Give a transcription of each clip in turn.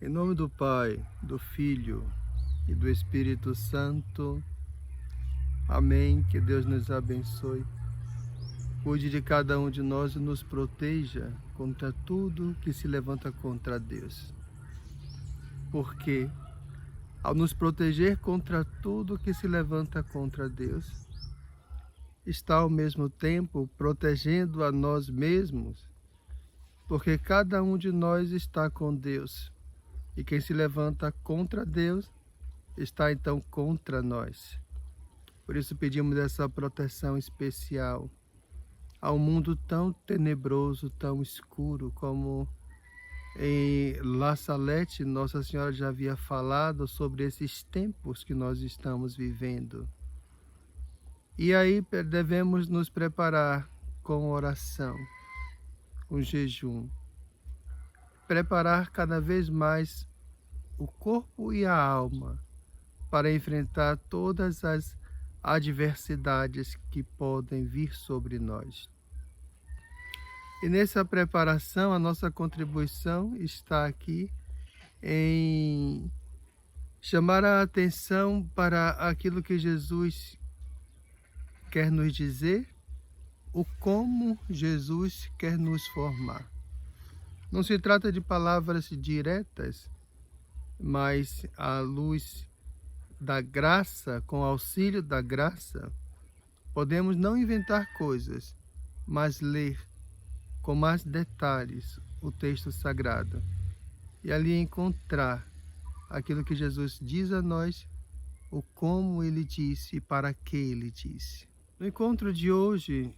Em nome do Pai, do Filho e do Espírito Santo. Amém. Que Deus nos abençoe. Cuide de cada um de nós e nos proteja contra tudo que se levanta contra Deus. Porque, ao nos proteger contra tudo que se levanta contra Deus, está ao mesmo tempo protegendo a nós mesmos, porque cada um de nós está com Deus. E quem se levanta contra Deus está então contra nós. Por isso pedimos essa proteção especial ao mundo tão tenebroso, tão escuro, como em La Salette Nossa Senhora já havia falado sobre esses tempos que nós estamos vivendo. E aí devemos nos preparar com oração, com jejum, preparar cada vez mais o corpo e a alma para enfrentar todas as adversidades que podem vir sobre nós. E nessa preparação, a nossa contribuição está aqui em chamar a atenção para aquilo que Jesus quer nos dizer, o como Jesus quer nos formar. Não se trata de palavras diretas, mas à luz da graça, com auxílio da graça, podemos não inventar coisas, mas ler com mais detalhes o texto sagrado e ali encontrar aquilo que Jesus diz a nós, o como ele disse e para que ele disse. No encontro de hoje,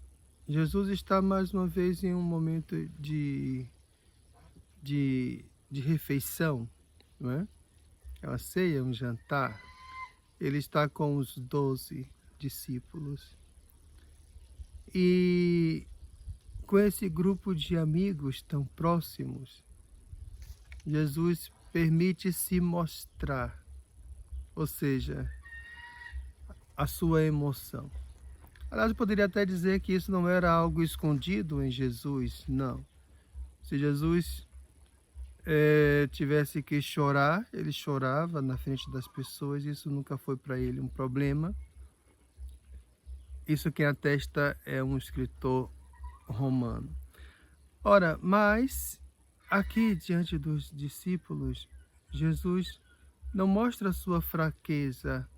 Jesus está mais uma vez em um momento de refeição, não é? É uma ceia, um jantar. Ele está com os 12 discípulos. E com esse grupo de amigos tão próximos, Jesus permite se mostrar, ou seja, a sua emoção. Aliás, eu poderia até dizer que isso não era algo escondido em Jesus, não. Se Jesus tivesse que chorar, ele chorava na frente das pessoas, isso nunca foi para ele um problema. Isso quem atesta é um escritor romano. Ora, mas aqui diante dos discípulos, Jesus não mostra sua fraqueza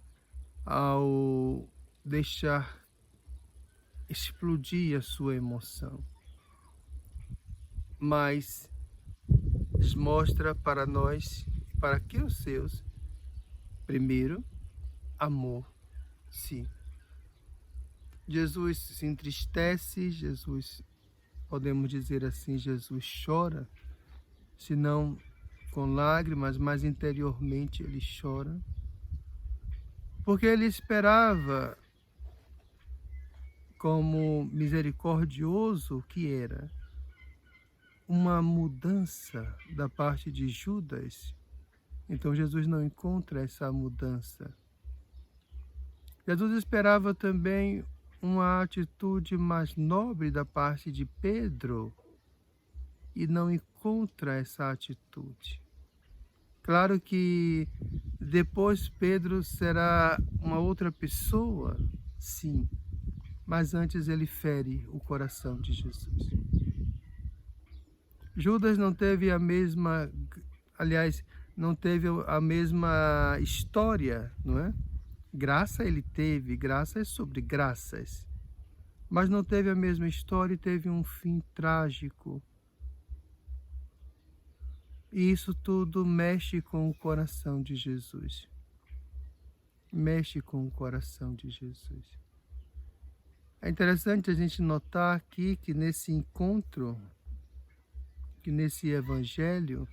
ao deixar explodir a sua emoção, mas mostra para nós, para que os seus, primeiro, amor, sim. Jesus se entristece, Jesus, podemos dizer assim, Jesus chora, se não com lágrimas, mas interiormente ele chora, porque ele esperava, como misericordioso que era, uma mudança da parte de Judas. Então Jesus não encontra essa mudança. Jesus esperava também uma atitude mais nobre da parte de Pedro e não encontra essa atitude. Claro que depois Pedro será uma outra pessoa, sim, mas antes ele fere o coração de Jesus. Judas não teve a mesma, aliás, não teve a mesma história, não é? Graça ele teve, graças sobre graças, mas não teve a mesma história e teve um fim trágico. E isso tudo mexe com o coração de Jesus. Mexe com o coração de Jesus. É interessante a gente notar aqui que nesse encontro, que nesse evangelho,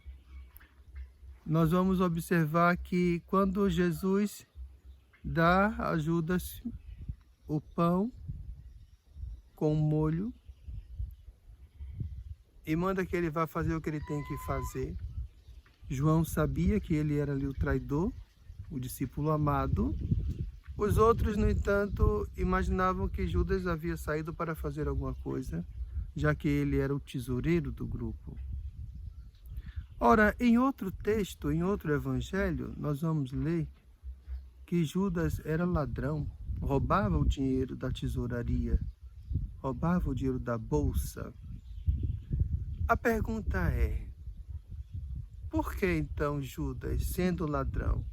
nós vamos observar que quando Jesus dá a Judas o pão com molho e manda que ele vá fazer o que ele tem que fazer, João sabia que ele era ali o traidor, o discípulo amado. Os outros, no entanto, imaginavam que Judas havia saído para fazer alguma coisa, já que ele era o tesoureiro do grupo. Ora, em outro texto, em outro evangelho, nós vamos ler que Judas era ladrão, roubava o dinheiro da tesouraria, roubava o dinheiro da bolsa. A pergunta é, por que então Judas, sendo ladrão,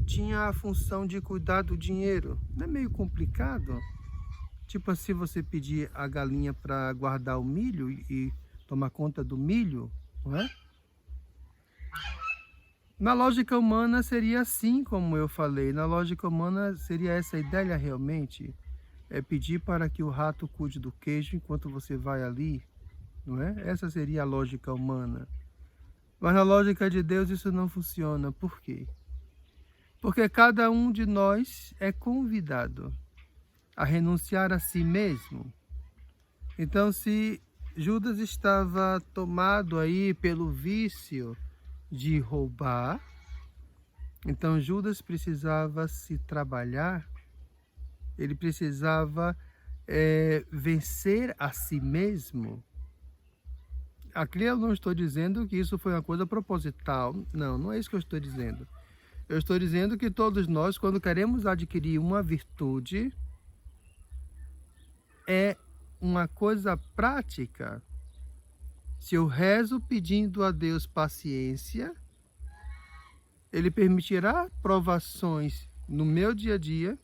tinha a função de cuidar do dinheiro? Não é meio complicado? Tipo assim, você pedir a galinha para guardar o milho e tomar conta do milho, não é? Na lógica humana seria assim, como eu falei. Na lógica humana seria essa ideia realmente. É pedir para que o rato cuide do queijo enquanto você vai ali, não é? Essa seria a lógica humana. Mas na lógica de Deus isso não funciona. Por quê? Porque cada um de nós é convidado a renunciar a si mesmo. Então, se Judas estava tomado aí pelo vício de roubar, então Judas precisava se trabalhar, ele precisava vencer a si mesmo. Aqui eu não estou dizendo que isso foi uma coisa proposital, não, não é isso que eu estou dizendo. Eu estou dizendo que todos nós, quando queremos adquirir uma virtude, é uma coisa prática. Se eu rezo pedindo a Deus paciência, Ele permitirá provações no meu dia a dia,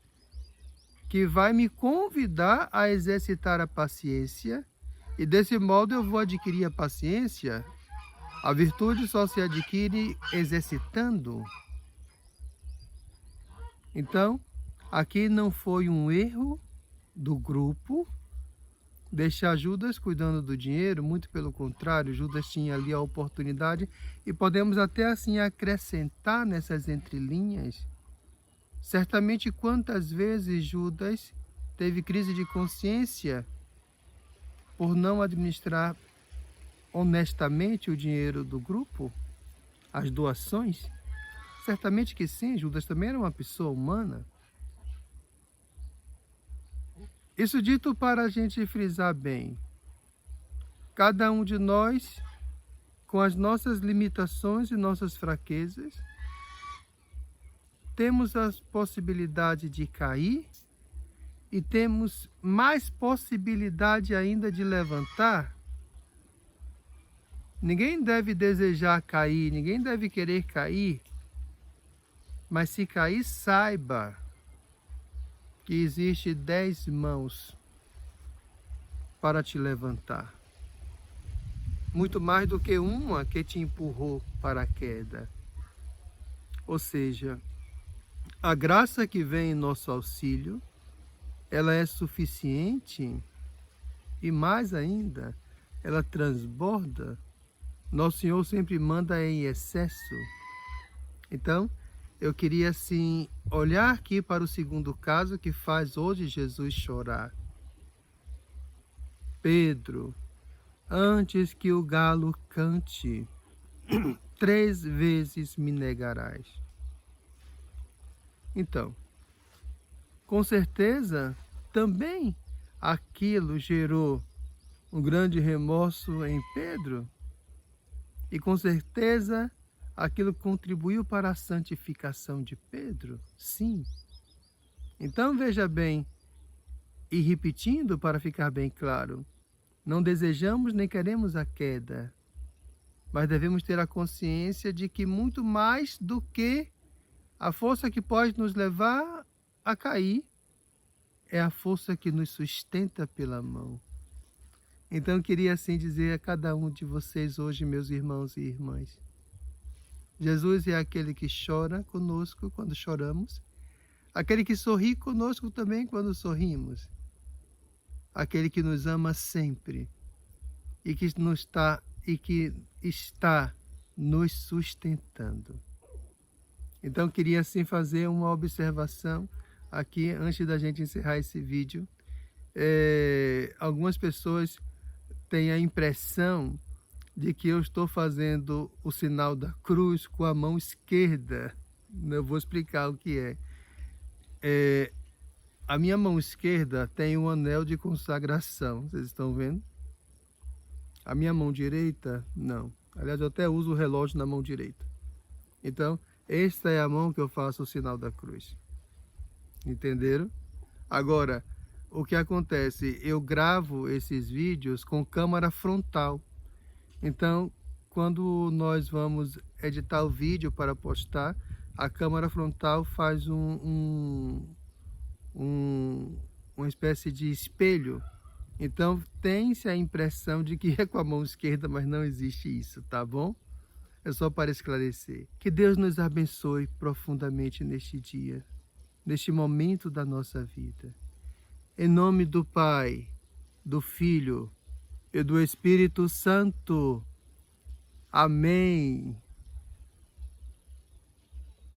que vai me convidar a exercitar a paciência, e desse modo eu vou adquirir a paciência. A virtude só se adquire exercitando. Então, aqui não foi um erro do grupo deixar Judas cuidando do dinheiro, muito pelo contrário, Judas tinha ali a oportunidade, e podemos até assim acrescentar nessas entrelinhas, certamente quantas vezes Judas teve crise de consciência por não administrar honestamente o dinheiro do grupo, as doações. Certamente que sim, Judas também era uma pessoa humana. Isso dito para a gente frisar bem. Cada um de nós, com as nossas limitações e nossas fraquezas, temos a possibilidade de cair e temos mais possibilidade ainda de levantar. Ninguém deve desejar cair, ninguém deve querer cair, mas se cair, saiba que existe 10 mãos para te levantar. Muito mais do que uma que te empurrou para a queda. Ou seja, a graça que vem em nosso auxílio, ela é suficiente e mais ainda, ela transborda. Nosso Senhor sempre manda em excesso. Então, eu queria assim olhar aqui para o segundo caso que faz hoje Jesus chorar. Pedro, antes que o galo cante, 3 vezes me negarás. Então, com certeza, também aquilo gerou um grande remorso em Pedro, e com certeza aquilo contribuiu para a santificação de Pedro, sim. Então veja bem, e repetindo para ficar bem claro, não desejamos nem queremos a queda, mas devemos ter a consciência de que muito mais do que a força que pode nos levar a cair, é a força que nos sustenta pela mão. Então eu queria assim dizer a cada um de vocês hoje, meus irmãos e irmãs, Jesus é aquele que chora conosco quando choramos, aquele que sorri conosco também quando sorrimos, aquele que nos ama sempre e que está nos sustentando. Então queria assim fazer uma observação aqui antes da gente encerrar esse vídeo. Algumas pessoas têm a impressão de que eu estou fazendo o sinal da cruz com a mão esquerda. Eu vou explicar o que é. A minha mão esquerda tem um anel de consagração, vocês estão vendo? A minha mão direita, não. Aliás, eu até uso o relógio na mão direita. Então, esta é a mão que eu faço o sinal da cruz. Entenderam? Agora, o que acontece? Eu gravo esses vídeos com câmera frontal. Então, quando nós vamos editar o vídeo para postar, a câmera frontal faz uma espécie de espelho. Então, tem-se a impressão de que é com a mão esquerda, mas não existe isso, tá bom? É só para esclarecer. Que Deus nos abençoe profundamente neste dia, neste momento da nossa vida. Em nome do Pai, do Filho e do Espírito Santo. Amém.